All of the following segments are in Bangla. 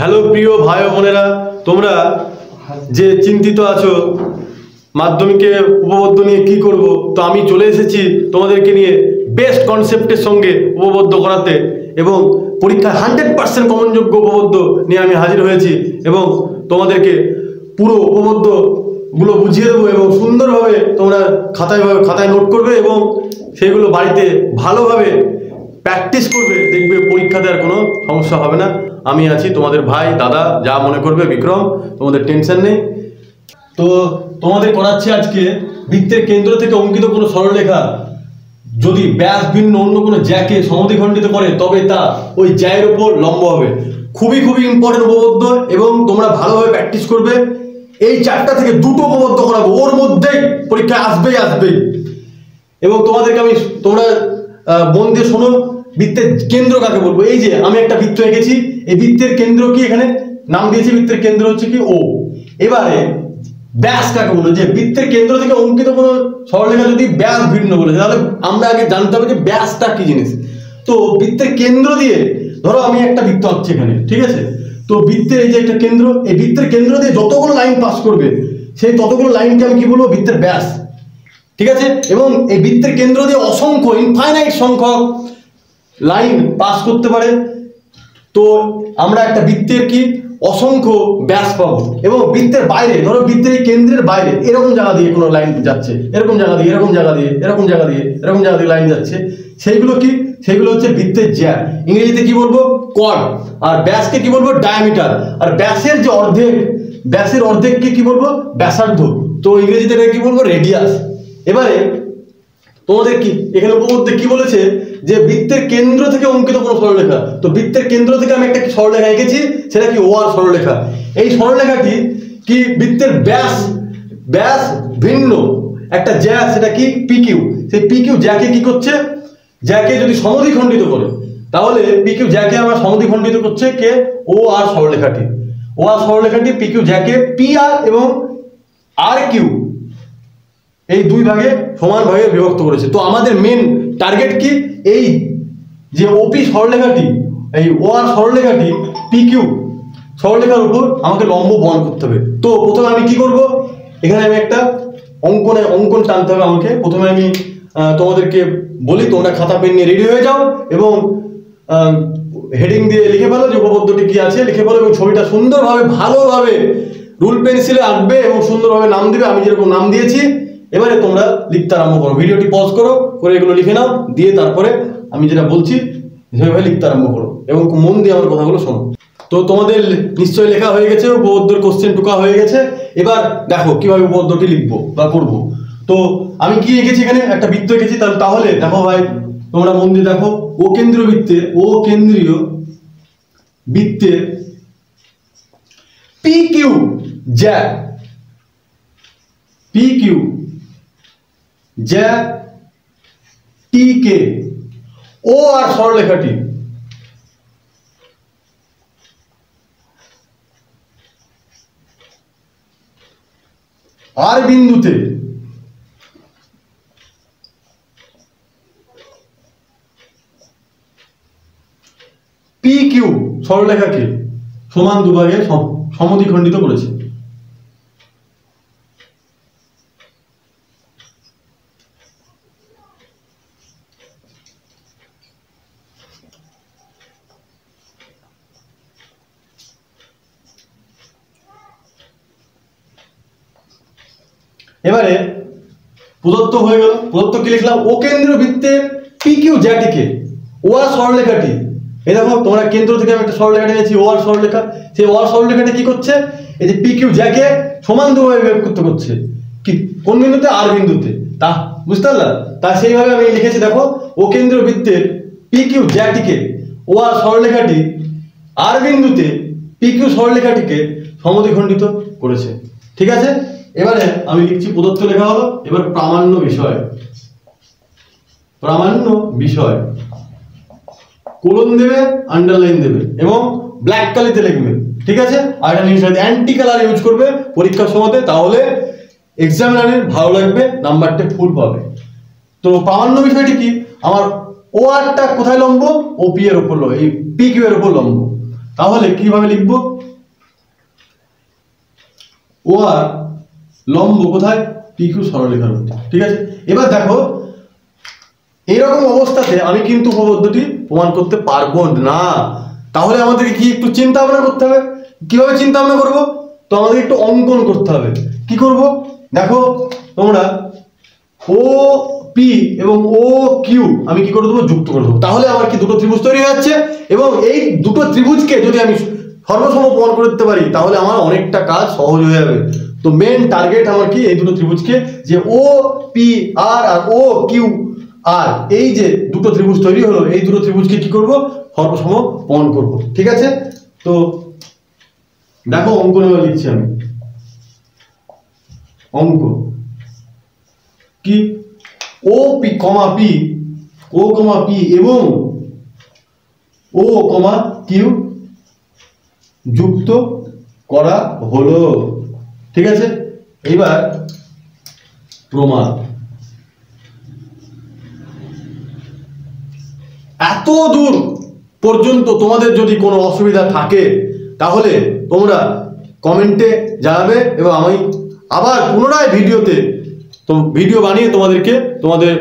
হ্যালো প্রিয় ভাই ও বোনেরা, তোমরা যে চিন্তিত আছো মাধ্যমিকে উপপাদ্য নিয়ে কি করব, তো আমি চলে এসেছি তোমাদেরকে নিয়ে বেস্ট কনসেপ্টের সঙ্গে উপপাদ্য করাতে এবং পরীক্ষায় 100% কমনযোগ্য উপপাদ্য নিয়ে আমি হাজির হয়েছি এবং তোমাদেরকে পুরো উপপাদ্যগুলো বুঝিয়ে দেবো এবং সুন্দরভাবে তোমরা খাতায় নোট করবে এবং সেইগুলো বাড়িতে ভালোভাবে প্র্যাকটিস করবে, দেখবে পরীক্ষাতে আর কোনো সমস্যা হবে না। আমি আছি, তোমাদের ভাই দাদা যা মনে করবে বিক্রম, তোমাদের টেনশন নেই। তো তোমাদের করাচ্ছি আজকে বৃত্তের কেন্দ্র থেকে অঙ্কিত কোনো সরলরেখা যদি ব্যাস ভিন্ন অন্য কোনো জ্যাকে সমদ্বিখণ্ডিত করে তবে তা ওই জ্যায়ের উপর লম্ব হবে। খুবই ইম্পর্টেন্ট উপপাদ্য এবং তোমরা ভালোভাবে প্র্যাকটিস করবে। এই চারটা থেকে দুটো উপপাদ্য করাবো, ওর মধ্যেই পরীক্ষায় আসবেই। এবং তোমাদেরকে তোমরা মন দিয়ে শোনো, বৃত্তের কেন্দ্র কাকে বলবো। এই যে আমি একটা বৃত্ত এঁকেছি, এই বৃত্তের কেন্দ্র কি, এখানে নাম দিয়েছি বৃত্তের কেন্দ্র হচ্ছে কি ও। এবারে ব্যাস কাকে বলবো, যে বৃত্তের কেন্দ্র থেকে অঙ্কিত কোনো সরলরেখা যদি ব্যাস ভিন্ন বলেছে তাহলে আমরা আগে জানতে হবে যে ব্যাসটা কি জিনিস। তো বৃত্তের কেন্দ্র দিয়ে ধরো আমি একটা বৃত্ত আঁকছি এখানে, ঠিক আছে। তো বৃত্তের এই যে একটা কেন্দ্র, এই বৃত্তের কেন্দ্র দিয়ে যতগুলো লাইন পাস করবে সেই ততগুলো লাইনকে আমি কি বলবো, বৃত্তের ব্যাস, ঠিক আছে। এবং এই বৃত্তের কেন্দ্র দিয়ে অসংখ্য ইনফাইনাইট সংখ্যক লাইন পাস করতে পারে। তো আমরা একটা বৃত্তের কি অসংখ্য ব্যাস পাবো। এবং বৃত্তের বাইরে ধরো বৃত্তের কেন্দ্রের বাইরে এরকম জায়গা দিয়ে কোনো লাইন যাচ্ছে, এরকম জায়গা দিয়ে লাইন যাচ্ছে, সেইগুলো কি, সেগুলো হচ্ছে বৃত্তের জ্যা। ইংরেজিতে কি বলবো, কর্ড। আর ব্যাসকে কি বলবো, ডায়ামিটার। আর ব্যাসের যে ব্যাসের অর্ধেককে কি বলবো, ব্যাসার্ধ। তো ইংরেজিতে কি বলবো, রেডিয়াস। এবারে তোমাদের কি এখানে উপপাদ্যে কি বলেছে, যে বৃত্তের কেন্দ্র থেকে অঙ্কিত কোনো সরলরেখা। তো বৃত্তের কেন্দ্র থেকে আমি একটা সরলরেখা এঁকেছি, সেটা কি ও আর সরলরেখা। এই সরলরেখাটি কি বৃত্তের ব্যাস ভিন্ন একটা জ্যা, সেটা কি পিকিউ। সেই পিকিউ জ্যাকে কি করছে, জ্যাকে যদি সমদ্বিখণ্ডিত করে তাহলে পিকিউ জ্যাকে আমার সমদ্বিখণ্ডিত করছে কে, ও আর সরলরেখাটি। ও আর সরলরেখাটি পিকিউ জ্যাকে পি আর এবং আর কিউ এই দুই ভাগে সমান ভাগে বিভক্ত করেছে। তো আমাদের মেন টার্গেট কি, এই যে ওপি সরলরেখাটি, এই ও আর সরলরেখাটি পিকিউ সরলরেখার উপর আমাকে লম্ব বহন করতে হবে। তো প্রথমে আমি কি করব, এখানে আমি একটা অঙ্কন টানতে হবে আমাকে। প্রথমে আমি তোমাদেরকে বলি, তোমরা খাতা পেন নিয়ে রেডি হয়ে যাও এবং হেডিং দিয়ে লিখে ফেলো যে উপপাদ্যটি কি আছে, লিখে ফেলো এবং ছবিটা সুন্দরভাবে ভালোভাবে রুল পেন্সিলে আঁকবে এবং সুন্দরভাবে নাম দিবে, আমি যেরকম নাম দিয়েছি। এবারে তোমরা লিখতে আরম্ভ করো, ভিডিওটি পজ করো, করে এগুলো লিখে নাও, দিয়ে তারপরে আমি যেটা বলছি সেভাবে লিখতে আরম্ভ করো এবং মন দিয়ে আমার কথাগুলো শোনো। তো তোমাদের নিশ্চয়ই লেখা হয়ে গেছে, উপপাদ্যের কোশ্চেন টুকা হয়ে গেছে। এবার দেখো কিভাবে উপপাদ্যটি লিখবো বা করবো। তো আমি কি এঁকেছি, এখানে একটা বৃত্ত এঁকেছি। তাহলে দেখো ভাই, তোমরা মন দিয়ে দেখো, ও কেন্দ্রীয় বৃত্তের পি কিউ জ্যা টি কে ও আর সরলরেখাটি আর বিন্দুতে পি কিউ সরলরেখাকে সমান দুভাগে সমদ্বিখণ্ডিত করেছে। এবারে প্রদত্ত হয়ে গেল, প্রদত্ত কি লিখলাম, ও কেন্দ্রীয় বৃত্তের পি কিউ জ্যাটিকে ও আর সরলরেখাটি। এই দেখো তোমরা কেন্দ্র থেকে আমি একটা সরলরেখা নিয়েছি, ও আর সরলরেখা। সেই ও আর সরলরেখাটা কি করছে, এই যে পি কিউ জ্যাকে সমান দুভাবে বিভক্ত করছে, কি কোন বিন্দুতে, আর বিন্দুতে। তা বুঝতে পারলা, তা সেইভাবে আমি লিখেছি। দেখো, ও কেন্দ্রীয় বৃত্তের পি কিউ জ্যাটিকে ও আর সরলরেখাটি আর বিন্দুতে পি কিউ সরলরেখাটিকে সমদ্বিখণ্ডিত করেছে, ঠিক আছে। এবারে আমি লিখছি, প্রদত্ত লেখা হলো। এবার প্রামাণ্য বিষয় কোলন দেবে, আন্ডারলাইন দেবে এবং ব্ল্যাক কালিতে লিখবে, ঠিক আছে। আর একটা জিনিস অ্যান্টি কালার ইউজ করবে পরীক্ষার সময়তে, তাহলে এক্সামিনারের ভালো লাগবে, নাম্বারটা ফুল পাবে। তো প্রামাণ্য বিষয়টি কি, আমার ও আরটা কোথায় লম্ব, ওপি এর উপর লম্ব, এই পি কিউ এর উপর লম্ব। তাহলে কিভাবে লিখবো? ও আর লম্ব কোথায়? পি কিউ সরলরেখার মধ্যে। ঠিক আছে, এবার দেখো এইরকম অবস্থাতে আমি কিন্তু উপপাদ্যটি প্রমাণ করতে পারবো না। তাহলে আমাদেরকে কি একটু চিন্তা ভাবনা করতে হবে। কিভাবে চিন্তা ভাবনা করবো? তো আমাদের একটু অঙ্কন করতে হবে। কি করব? দেখো তোমরা ও পি এবং ও কিউ আমি কি করে দেবো? যুক্ত করে দেবো। তাহলে আমার কি দুটো ত্রিভুজ তৈরি হয়ে যাচ্ছে, এবং এই দুটো ত্রিভুজকে যদি আমি সর্বসম প্রমাণ করতে পারি তাহলে আমার অনেকটা কাজ সহজ হয়ে যাবে। তো মেন টার্গেট আমার কি? এই দুটো ত্রিভুজকে, যে ও পি আর আর ও কিউ আর এই যে দুটো ত্রিভুজ তৈরি হলো, এই দুটো ত্রিভুজকে কি করব? সর্বসম প্রমাণ করব। ঠিক আছে, তো দেখো অঙ্কন লিখছি আমি। অঙ্ক কি? ও পি কমা পি, ও কমা পি এবং ও কমা কিউ যুক্ত করা হলো। ঠিক আছে, এবার প্রমাণ। এত দূর পর্যন্ত তোমাদের যদি কোনো অসুবিধা থাকে তাহলে তোমরা কমেন্টে জানাবে, এবং আমি আবার পুনরায় ভিডিও বানিয়ে তোমাদেরকে তোমাদের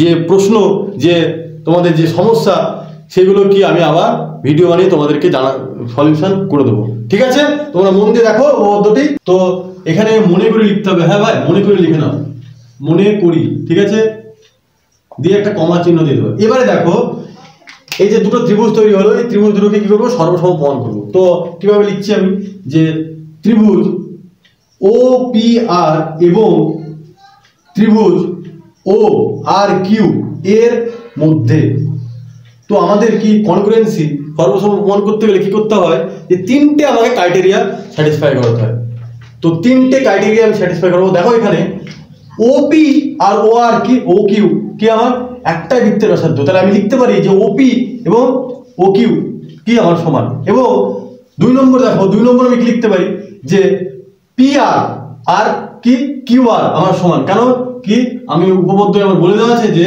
যে প্রশ্ন, যে তোমাদের যে সমস্যা, সেগুলো কি আমি আবার ভিডিও বানিয়ে তোমাদেরকে সলিউশন করে দেবো। ঠিক আছে, তোমরা মন দিয়ে দেখো পদ্ধতি। তো এখানে মনে করে লিখতে হবে। হ্যাঁ ভাই, মনে করে লিখে নাও, মনে করি। ঠিক আছে, দিয়ে একটা কমা চিহ্ন দিয়ে দেবো। এবারে দেখো এই যে দুটো ত্রিভুজ তৈরি হলো, এই ত্রিভুজ দুটোকে কি করবো? সর্বসম প্রমাণ করবো। তো কিভাবে লিখছি আমি? যে ত্রিভুজ ও পি আর এবং ত্রিভুজ ও আর কিউ এর মধ্যে, তো আমাদের কি কনগ্রুয়েন্সি সর্বসম প্রমাণ করতে গেলে কি করতে হয়? যে তিনটে আমাকে ক্রাইটেরিয়া স্যাটিসফাই করতে হয়। তো তিনটে ক্রাইটেরিয়া আমি স্যাটিসফাই করবো। দেখো এখানে ওপি আর ও আর কি ও কিউ কি আমার একটাই বৃত্তের ব্যাসার্ধ, তাহলে আমি লিখতে পারি যে ওপি এবং ও কিউ কি আমার সমান। এবং 2 নম্বর দেখো, 2 নম্বর আমি কি লিখতে পারি? যে পি আর আর কি কিউ আর আমার সমান। কেন কি? আমি উপপাদ্যে আমার বলে দেওয়া আছে যে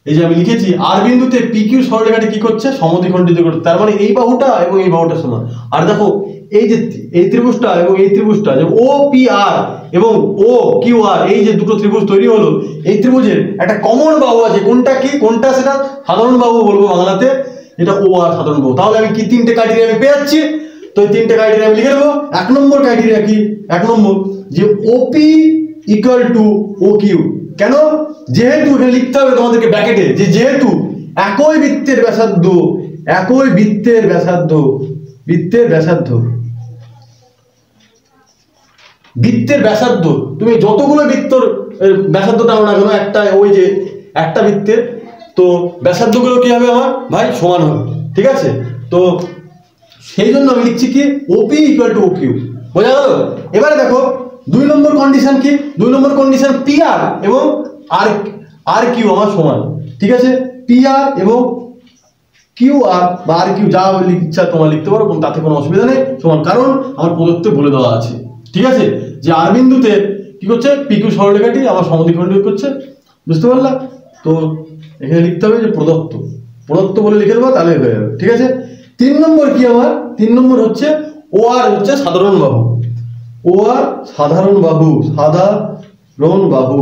এই যে আমি লিখেছি আর বিন্দুতে পি কিউ সরলরেখাটি কি করছে? সমদ্বিখণ্ডিত করছে। তার মানে এই বাহুটা এবং এই বাহুটা সমান। আর দেখো এই যে এই ত্রিভুজটা এবং এই ত্রিভুজটা, যে ও পি আর এবং ও কিউ আর, এই যে দুটো ত্রিভুজ তৈরি হলো, এই ত্রিভুজের একটা কমন বাহু আছে। কোনটা কি? কোনটা? সেটা সাধারণ বাহু বলবো বাংলাতে, এটা ও আর সাধারণ বাহু। তাহলে আমি কি তিনটে ক্রাইটেরিয়া আমি পেয়ে যাচ্ছি। তো এই তিনটে ক্রাইটেরিয়া আমি লিখে দেবো। 1 নম্বর ক্রাইটেরিয়া কি? 1 নম্বর যে ওপি ইকুয়াল টু ও কিউ। কেন? যেহেতু এখানে লিখতে হবে তোমাদেরকে ব্র্যাকেটে, যে যেহেতু একই বৃত্তের ব্যাসার্ধ, একই বৃত্তের ব্যাসার্ধ, বৃত্তের ব্যাসার্ধ, বৃত্তের ব্যাসার্ধ, তুমি যতগুলো বৃত্তর ব্যাসার্ধ টানো না কেন, একটা ওই যে একটা বৃত্তের, তো ব্যাসার্ধগুলো কি হবে আমার ভাই? সমান হবে। ঠিক আছে, তো সেই জন্য আমি লিখছি কি? ওপি ইকুয়াল টু ও কিউ। বোঝা গেল? এবারে দেখো 2 নম্বর কন্ডিশন কি? 2 নম্বর কন্ডিশন পি আর এবং আর আর কিউ আমার সমান। ঠিক আছে, পি আর এবং কিউ আর বা আর কিউ যা ইচ্ছা তোমরা লিখতে পারো, তাতে কোনো অসুবিধা নেই, সমান। কারণ আমার প্রদত্তে বলে দেওয়া আছে। ঠিক আছে, যে আর বিন্দুতে কি করছে? পি কিউ সরলরেখাটি আমার সমদ্বিখণ্ডিত করছে। বুঝতে পারলা? তো এখানে লিখতে হবে যে প্রদত্ত, প্রদত্ত বলে লিখে দেবো, তাহলে হয়ে যাবে। ঠিক আছে, 3 নম্বর কি আমার? 3 নম্বর হচ্ছে ও আর হচ্ছে সাধারণ বাহু। ও আর সাধারণ বাহু, সাধারণ বাহু।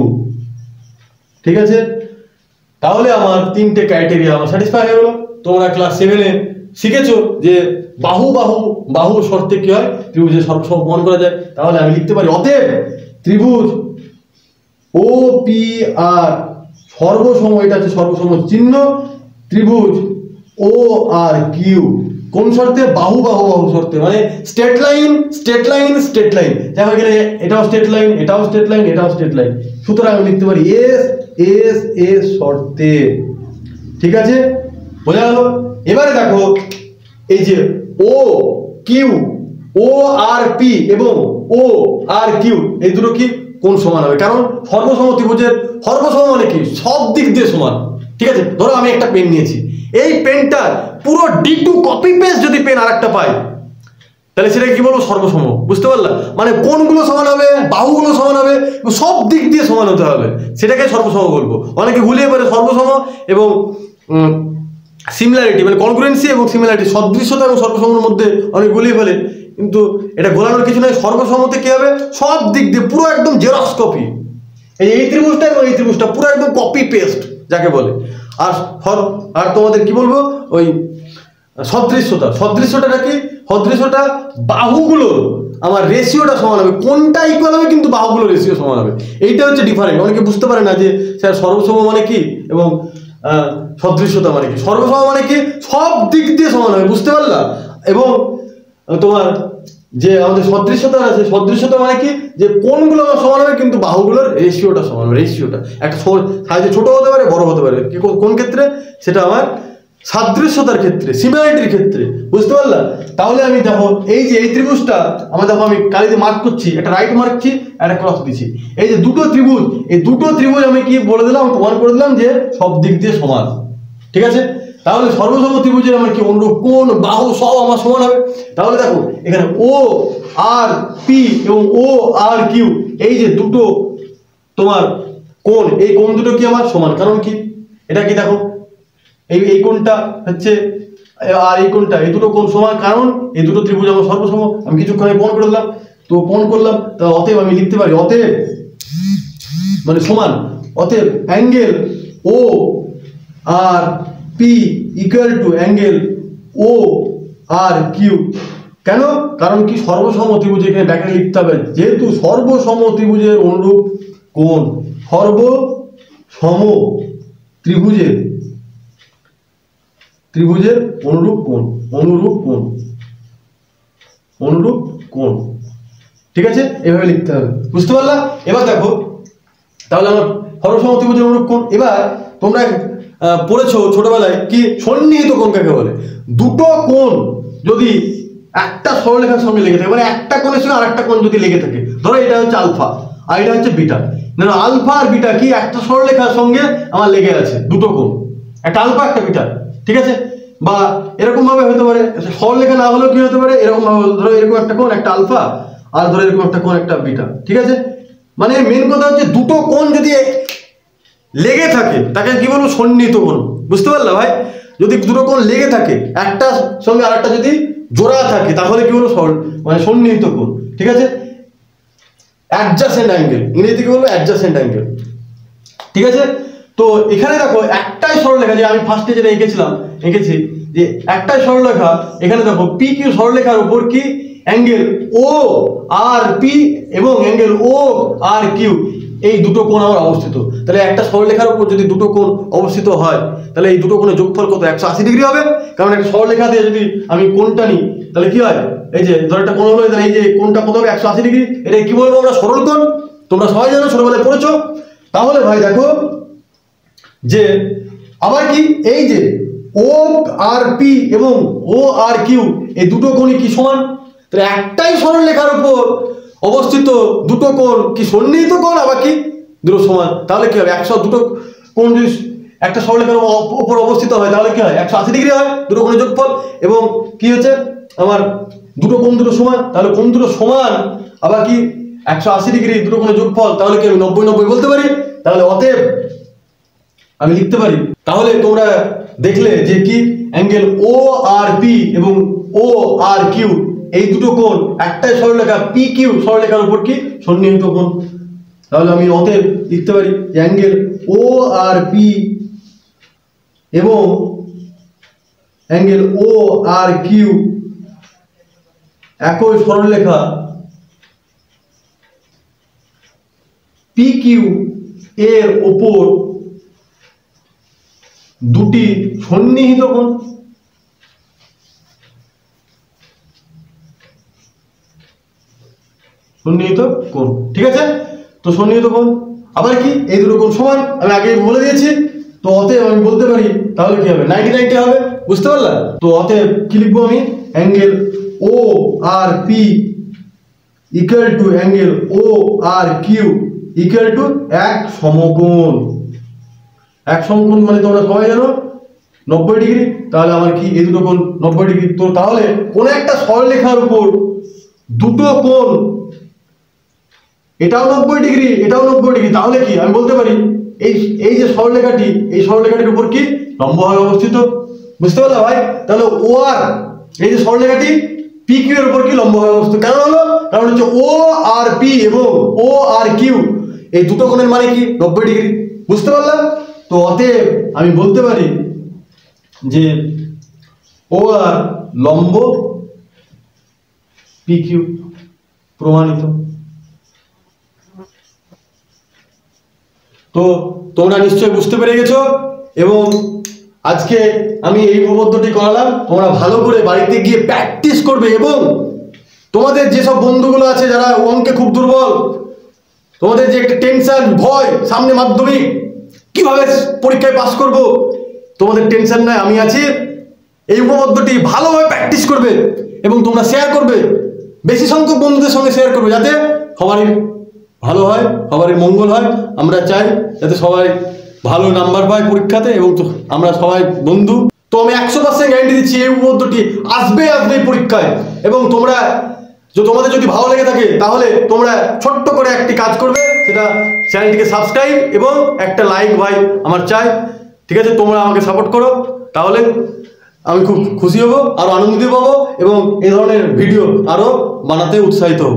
ঠিক আছে, তাহলে আমার তিনটে ক্রাইটেরিয়া আমার স্যাটিসফাই হয়ে গেল। তোমরা ক্লাস 7-এ শিখেছো যে বাহু বাহু বাহু শর্তে কি হয়? ত্রিভুজের সর্বসম প্রমাণ করা যায়। তাহলে আমি লিখতে পারি অতএব ত্রিভুজ ও পি আর সর্বসম, এটা হচ্ছে সর্বসম চিহ্ন, ত্রিভুজ ও আর কিউ কোন শর্তে? বাহু বাহু বাহু শর্তে, মানে straight line straight line straight line. যেমন এখানে এটাও স্ট্রেট লাইন, এটাও স্ট্রেট লাইন, এটাও স্ট্রেট লাইন। সুতরাং আমি লিখতে পারি এস এস এস শর্তে। ঠিক আছে, বোঝা গেল? এবারে দেখো এই যে ও কিউ, ও আর পি এবং ও আর কিউ, এই দুটো কি কোন সমান হবে? কারণ সর্বসম ত্রিভুজের সর্বসম মানে কি? সব দিক দিয়ে সমান। ঠিক আছে, ধরো আমি একটা পেন নিয়েছি, এই পেনটা পুরো D2 কপি পেস্ট যদি পেন আরেকটা পাই, তাহলে সেটা কি বলবো? সর্বসম। বুঝতে পারলা? মানে কোনগুলো সমান হবে? বাহুগুলো সমান হবে, সব দিক দিয়ে সমান হতে হবে, সেটাকে সর্বসম বলবো। অনেকে ভুলিয়ে পারে সর্বসম এবং সিমিলারিটি মানে কনগ্রুয়েন্সি এবং সিমিলারিটি, সদৃশ্যতা এবং সর্বসমতার মধ্যে অনেক গুলিয়ে ফেলে, কিন্তু এটা গোলানোর কিছু নয়। সর্বসম্মতি কি হবে, সব দিক দিয়ে পুরো একদম জেরক্স কপি, এই ত্রিভুজটা এবং এই ত্রিভুজটা পুরো একদম কপি পেস্ট যাকে বলে। আর আর তোমাদের কি বলবো, ওই সদৃশ্যতা, সদৃশ্যটা কি, সদৃশ্যটা বাহুগুলোর আমার রেশিওটা সমান হবে, কোনটা ইকুয়াল হবে কিন্তু বাহুগুলোর রেশিও সমান হবে, এইটা হচ্ছে ডিফারেন্ট। অনেকে বুঝতে পারে না যে স্যার সর্বসম মানে কি এবং সদৃশ্যতা মানে কি। সর্বসম মানে কি, সব দিক দিয়ে সমান হবে, বুঝতে পারলা। এবং তোমার যে আমাদের সদৃশ্যতা আছে, সদৃশ্যতা মানে কি, যে কোনগুলো আমার সমান হবে কিন্তু বাহুগুলোর রেশিওটা সমান হবে। রেশিওটা একটা সাইজে ছোট হতে পারে, বড় হতে পারে, কোন ক্ষেত্রে, সেটা আমার সাদৃশ্যতার ক্ষেত্রে, সিমিলারিটির ক্ষেত্রে, বুঝতে পারলা। তাহলে আমি দেখো এই যে এই ত্রিভুজটা আমার, দেখো আমি কালিতে মার্ক করছি, একটা রাইট মার্কছি, একটা ক্রস দিচ্ছি, এই যে দুটো ত্রিভুজ, এই দুটো ত্রিভুজ আমি কি বলে দিলাম, প্রমাণ করে দিলাম যে সব দিক দিয়ে সমান, ঠিক আছে। তাহলে সর্বসম ত্রিভুজের আমার কি অনুরূপ কোণ, বাহু সব আমার সমান হবে। তাহলে দেখো এখানে ও আর পি এবং ও আর কিউ, এই যে দুটো তোমার কোণ, এই কোণ দুটো কি আমার সমান, কারণ কি, এটা কি দেখো এই কোণটা হচ্ছে আর এই কোণটা, এই দুটো কোণ সমান, কারণ এই দুটো ত্রিভুজ আমার সর্বসম। আমি কিছুক্ষণ আগে প্রমাণ করে দিলাম, তো প্রমাণ করলাম, তা অতএব আমি লিখতে পারি, অতএব মানে সমান, অতএব angle O R P equal to angle O R Q. কেন, কারণ কি সর্বসম ত্রিভুজ, এখানে ব্যাখ্যা লিখতে হবে, যেহেতু সর্বসম ত্রিভুজের অনুরূপ কোণ, সর্বসম ত্রিভুজের অনুরূপ কোণ, অনুরূপ কোণ, ঠিক আছে, এভাবে লিখতে হবে, বুঝতে পারলা। এবার দেখো তাহলে আমার সর্বসম ত্রিভুজের অনুরূপ কোণ। এবার তোমরা পড়েছো ছোটবেলায় কি সন্নিহিত কোণ কাকে বলে। দুটো কোণ যদি একটা সরলরেখার সঙ্গে লেগে থাকে, মানে একটা কোণের সঙ্গে আরেকটা কোণ যদি লেগে থাকে, ধরো এটা হচ্ছে আলফা আর এটা হচ্ছে বিটা, না আলফা আর বিটা কি একটা সরলরেখার সঙ্গে আমার লেগে আছে, দুটো কোণ, একটা আলফা একটা বিটা, ঠিক আছে। বা এরকম ভাবে হতে পারে, সরলরেখা না হলেও কি হতে পারে, এরকম ভাবে, ধরো এরকম একটা কোণ একটা আলফা আর ধরো এরকম একটা কোণ একটা বিটা, ঠিক আছে। মানে মেন কথা হচ্ছে দুটো কোণ যদি লেগে থাকে তাকে কি বলবো, সন্নিহিত কোণ, বুঝতে পারলা ভাই। যদি দুটো কোণ লেগে থাকে, একটা সঙ্গে আরেকটা যদি জোড়া থাকে, তাহলে কি বলবো, মানে সন্নিহিত কোণ, ঠিক আছে। অ্যাডজাসেন্ট অ্যাঙ্গেল, ইংরেজিতে কি বলবো, অ্যাডজাসেন্ট অ্যাঙ্গেল, ঠিক আছে। তো এখানে দেখো একটাই সরলরেখা, যে আমি ফার্স্টে যেটা এঁকেছি যে একটাই সরলরেখা, এখানে দেখো পি কিউ সরলরেখার উপর কি অ্যাঙ্গেল ও আর পি এবং অ্যাঙ্গেল ও আর কিউ, এই দুটো কোণ আমার অবস্থিত। তাহলে একটা সরলরেখার উপর যদি দুটো কোণ অবস্থিত হয়, তাহলে এই দুটো কোণের যোগফল কত, 180 ডিগ্রি হবে। কারণ একটা সরলরেখা দিয়ে যদি আমি কোণটা নিই, তাহলে কি হয়, এই যে ধর একটা কোণ হলো, তাহলে এই যে কোণটা কত হবে, 180 ডিগ্রি। এটা কি বলবো আমরা, সরল কোণ, তোমরা সবাই জানো, ছোটবেলায় পড়েছো। তাহলে ভাই দেখো যে আবার কি, এই যে ও আর পি এবং ও আর কিউ, এই দুটো কোণই কি সমান। তাহলে একটাই সরলরেখার উপর অবস্থিত দুটো কোণ কি সন্নিহিত কোণ, আবার কি দুটো সমান। তাহলে কি হবে, দুটো কোণ যদি একটা সরলরেখার উপর অবস্থিত হয়, তাহলে কি হয়, 180 ডিগ্রি হয় দুটো কোণের যোগফল। এবং কি হচ্ছে আমার, দুটো কোণ দুটো সমান, তাহলে কোণ দুটো সমান আবার কি 180 ডিগ্রি দুটো কোণের যোগফল, তাহলে কি আমি 90-90 বলতে পারি। তাহলে অতএব আমি লিখতে পারি, তাহলে তোমরা দেখলে যে কি অ্যাঙ্গেল ও আর পি এবং ও আর কিউ, এই দুটো কোণ একটাই সরলরেখা পি কিউ সরলরেখার উপর কি সন্নিহিত কোণ। তাহলে আমি অতএব লিখতে পারি অ্যাঙ্গেল ও আর পি এবং অ্যাঙ্গেল ও আর কিউ একই সরলরেখা পি কিউ এর উপর দুটি সন্নিহিত কোণ। সন্নিহিত কোণ, ঠিক আছে। তো সন্নিহিত কোণ আবার কি, এই দুটো কোণ সমান, আমি আগে বলে দিয়েছি। তো অতএব আমি বলতে পারি, তাহলে কি হবে, 90-90 হবে, বুঝতে পারলা। তো অতএব কি লিখবো আমি, angle O R P equal to angle O R Q equal to এক সমকোণ। এক সমকোণ মানে তোমরা সবাই জানো 90 ডিগ্রি। তাহলে আমার কি, এই দুটো কোণ 90 ডিগ্রি। তো তাহলে কোন একটা সরলরেখার উপর দুটো কোণ, এটাও 90 ডিগ্রি এটাও 90 ডিগ্রি, তাহলে কি আমি বলতে পারি, এই যে সরলরেখাটি, এই সরলরেখাটির উপর কি লম্বভাবে অবস্থিত, বুঝতে পারলে ভাই? তাহলে ও আর এই যে সরলরেখাটি পি কিউ এর উপর কি লম্ব হয় বস্তু কেন হলো? কারণ হচ্ছে ও আর পি এবং ও আর কিউ এই দুটো কোণের মানে কি 90 ডিগ্রি। বুঝতে পারলাম? তো অতএব আমি বলতে পারি যে ও আর লম্ব পি কিউ প্রমাণিত। তো তোমরা নিশ্চয়ই বুঝতে পেরে গেছো এবং আজকে আমি এই উপপাদ্যটি করালাম, তোমরা ভালো করে বাড়িতে গিয়ে প্র্যাকটিস করবে এবং তোমাদের যেসব বন্ধুগুলো আছে যারা অঙ্কে খুব দুর্বল, তোমাদের যে একটা টেনশন ভয় সামনে মাধ্যমিক কিভাবে পরীক্ষায় পাস করব, তোমাদের টেনশন নাই, আমি আছি। এই উপপাদ্যটি ভালোভাবে প্র্যাকটিস করবে এবং তোমরা শেয়ার করবে, বেশি সংখ্যক বন্ধুদের সঙ্গে শেয়ার করবে যাতে সবারই ভালো হয়, সবারই মঙ্গল হয়। আমরা চাই যাতে সবাই ভালো নাম্বার পায় পরীক্ষাতে এবং আমরা সবাই বন্ধু। তো আমি 100% গ্যারান্টি দিচ্ছি এই উপপাদ্যটি আসবে পরীক্ষায়। এবং তোমাদের যদি ভালো লেগে থাকে তাহলে তোমরা ছোট্ট করে একটি কাজ করবে, সেটা চ্যানেলটিকে সাবস্ক্রাইব এবং একটা লাইক ভাই আমার চাই। ঠিক আছে, তোমরা আমাকে সাপোর্ট করো, তাহলে আমি খুব খুশি হব, আরো আনন্দিত পাবো এবং এই ধরনের ভিডিও আরো বানাতে উৎসাহিত হব।